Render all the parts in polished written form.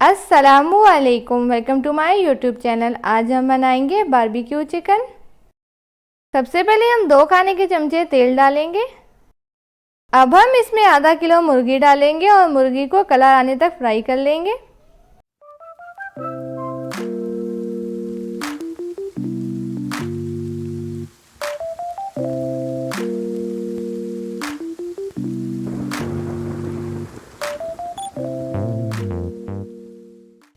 अस्सलामुअलैकुम, welcome to my YouTube channel. आज हम बनाएंगे बारबेक्यू चिकन। सबसे पहले हम 2 खाने के चमचे तेल डालेंगे। अब हम इसमें आधा किलो मुर्गी डालेंगे और मुर्गी को कलर आने तक फ्राई कर लेंगे।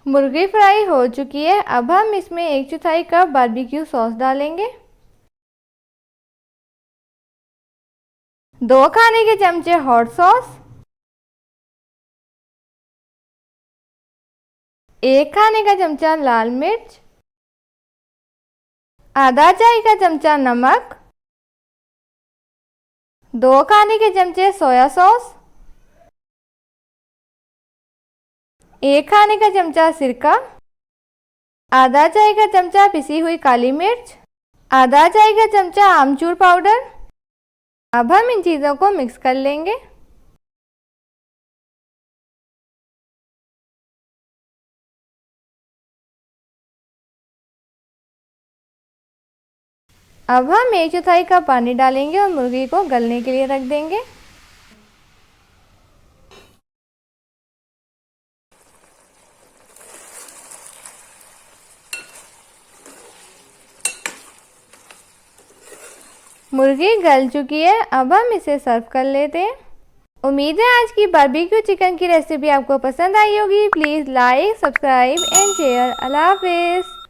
मुर्गी फ्राई हो चुकी है। अब हम इसमें 1/4 कप बारबेक्यू सॉस डालेंगे, 2 खाने के चमचे हॉट सॉस, 1 खाने का चमचा लाल मिर्च, आधा चाय का चमचा नमक, 2 खाने के चमचे सोया सॉस, 1 खाने का चमचा सिरका, आधा चाय का चमचा पिसी हुई काली मिर्च, आधा चाय का चमचा आमचूर पाउडर। अब हम इन चीज़ों को मिक्स कर लेंगे। अब हम 1/4 कप पानी डालेंगे और मुर्गी को गलने के लिए रख देंगे। मुर्गी गल चुकी है। अब हम इसे सर्व कर लेते हैं। उम्मीद है आज की बारबेक्यू चिकन की रेसिपी आपको पसंद आई होगी। Please like, subscribe and share. अल्लाह हाफिज़।